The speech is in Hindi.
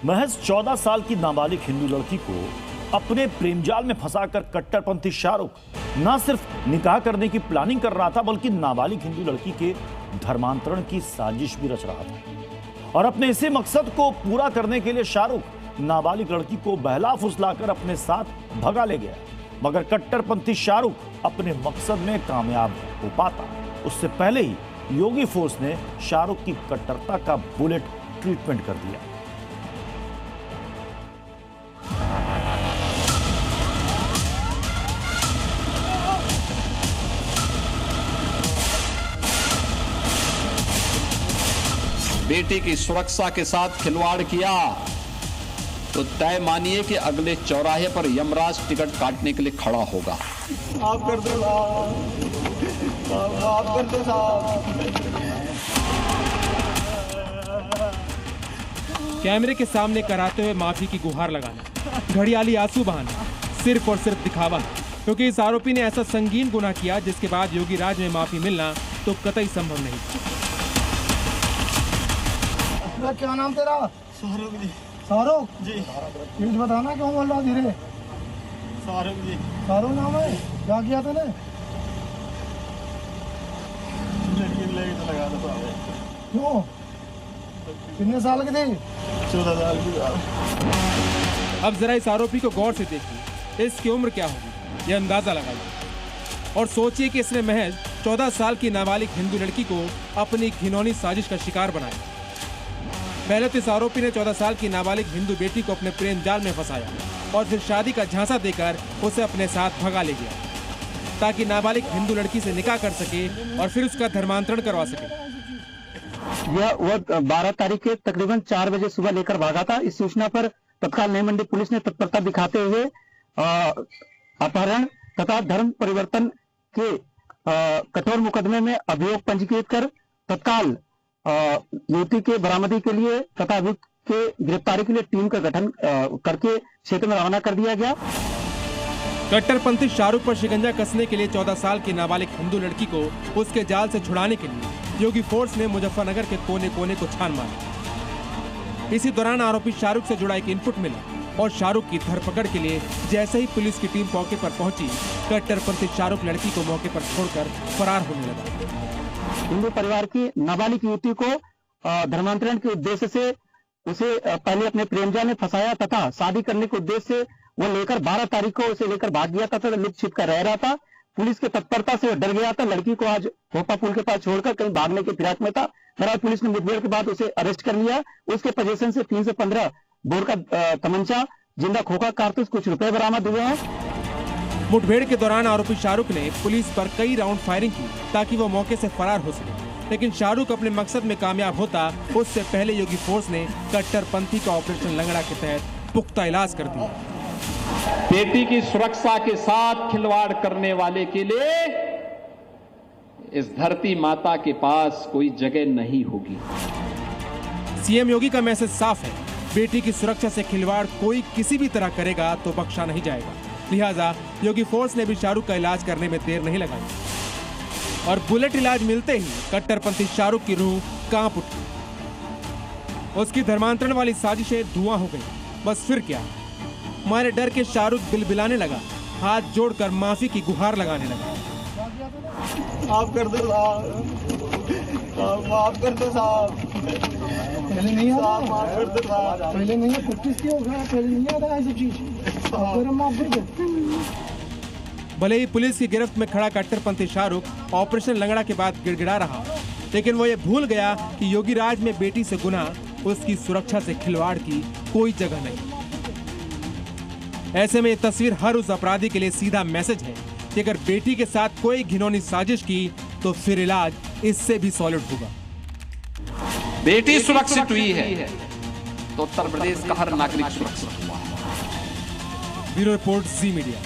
महज 14 साल की नाबालिग हिंदू लड़की को अपने प्रेमजाल में फंसाकर कट्टरपंथी शाहरुख न सिर्फ निकाह करने की प्लानिंग कर रहा था, बल्कि नाबालिग हिंदू लड़की के धर्मांतरण की साजिश भी रच रहा था। और अपने इसी मकसद को पूरा करने के लिए शाहरुख नाबालिग लड़की को बहला फुसलाकर अपने साथ भगा ले गया। मगर कट्टरपंथी शाहरुख अपने मकसद में कामयाब हो पाता उससे पहले ही योगी फोर्स ने शाहरुख की कट्टरता का बुलेट ट्रीटमेंट कर दिया। बेटी की सुरक्षा के साथ खिलवाड़ किया तो तय मानिए कि अगले चौराहे पर यमराज टिकट काटने के लिए खड़ा होगा। आप कर दो आप कर दो साहब। कैमरे के सामने कराते हुए माफी की गुहार लगाना, घड़ियाली आंसू बहाना सिर्फ और सिर्फ दिखावा, क्योंकि इस आरोपी ने ऐसा संगीन गुनाह किया जिसके बाद योगी राज में माफी मिलना तो कतई संभव नहीं। क्या नाम तेरा? शाहरुख जी। शाहरुख जी। प्लीज बताना क्यों बोल रहा धीरे? शाहरुख जी। शाहरुख नाम है? क्या किया तूने? लड़की लेके तो लगा दो। क्यों? कितने साल की थी? 14 साल की। अब जरा इस आरोपी को गौर से देखिए, इसकी उम्र क्या होगी यह अंदाजा लगाइए और सोचिए कि इसने महज 14 साल की नाबालिग हिंदू लड़की को अपनी घिनौनी साजिश का शिकार बनाया। पहले तो इस आरोपी ने 14 साल की नाबालिग हिंदू बेटी को अपने प्रेम जाल में फंसाया और फिर शादी का झांसा देकर उसे अपने साथ भगा ले गया ताकि नाबालिग हिंदू लड़की से निकाह कर सके और फिर उसका धर्मांतरण करवा सके। वो 12 तारीख के तकरीबन 4 बजे सुबह लेकर भागा था। इस सूचना पर तत्काल नई मंडी पुलिस ने तत्परता दिखाते हुए अपहरण तथा धर्म परिवर्तन के कठोर मुकदमे में अभियोग पंजीकृत कर तत्काल युवती के बरामदी के लिए तथा अभियुक्त के गिरफ्तारी के लिए टीम का गठन करके क्षेत्र में रवाना कर दिया गया। कट्टरपंथी शाहरुख पर शिकंजा कसने के लिए 14 साल की नाबालिग हिंदू लड़की को उसके जाल से छुड़ाने के लिए योगी फोर्स ने मुजफ्फरनगर के कोने कोने को छान मारा। इसी दौरान आरोपी शाहरुख से जुड़ा एक इनपुट मिला और शाहरुख की धरपकड़ के लिए जैसे ही पुलिस की टीम मौके पर पहुंची, कट्टरपंथी शाहरुख लड़की को मौके पर छोड़कर फरार होने लगा। हिंदू परिवार की नाबालिग युवती को धर्मांतरण के उद्देश्य से उसे पहले अपने प्रेमजाल में फंसाया तथा शादी करने के उद्देश्य से वो लेकर 12 तारीख को उसे लेकर भाग गया था तथा लुक छिप कर रह रहा था। पुलिस की तत्परता से डर गया था। लड़की को आज भोपा पुल के पास छोड़कर कहीं भागने की फिराक में था। बहरहाल पुलिस ने मुठभेड़ के बाद उसे अरेस्ट कर लिया। उसके पोजीशन से 3 से 15 बोर का तमंचा, जिंदा खोखा कारतूस, कुछ रुपए बरामद हुए हैं। मुठभेड़ के दौरान आरोपी शाहरुख ने पुलिस पर कई राउंड फायरिंग की ताकि वो मौके से फरार हो सके, लेकिन शाहरुख अपने मकसद में कामयाब होता उससे पहले योगी फोर्स ने कट्टरपंथी का ऑपरेशन लंगड़ा के तहत पुख्ता इलाज कर दिया। बेटी की सुरक्षा के साथ खिलवाड़ करने वाले के लिए इस धरती माता के पास कोई जगह नहीं होगी। सीएम योगी का मैसेज साफ है, बेटी की सुरक्षा से खिलवाड़ कोई किसी भी तरह करेगा तो बख्शा नहीं जाएगा। लिहाजा योगी फोर्स ने भी शाहरुख का इलाज करने में देर नहीं लगाई और बुलेट इलाज मिलते ही कट्टरपंथी शाहरुख की रूह कांप उठी। उसकी धर्मांतरण वाली साजिशें धुआं हो गई। बस फिर क्या, मारे डर के शाहरुख बिलबिलाने लगा, हाथ जोड़कर माफी की गुहार लगाने लगा। आप कर दो साहब, माफ कर दो साहब। पहले नहीं आता, माफ कर दो साहब। पहले नहीं, 25 की हो गया, पहले नहीं आता ऐसी चीज। माफ कर दो। भले ही पुलिस की गिरफ्त में खड़ा कट्टरपंथी शाहरुख ऑपरेशन लंगड़ा के बाद गिड़गिड़ा रहा, लेकिन वो ये भूल गया कि योगी राज में बेटी से गुनाह, उसकी सुरक्षा से खिलवाड़ की कोई जगह नहीं। ऐसे में ये तस्वीर हर उस अपराधी के लिए सीधा मैसेज है कि अगर बेटी के साथ कोई घिनौनी साजिश की तो फिर इलाज इससे भी सॉलिड होगा। बेटी सुरक्षित हुई है तो उत्तर प्रदेश का हर नागरिक सुरक्षित हुआ है। ब्यूरो रिपोर्ट, जी मीडिया।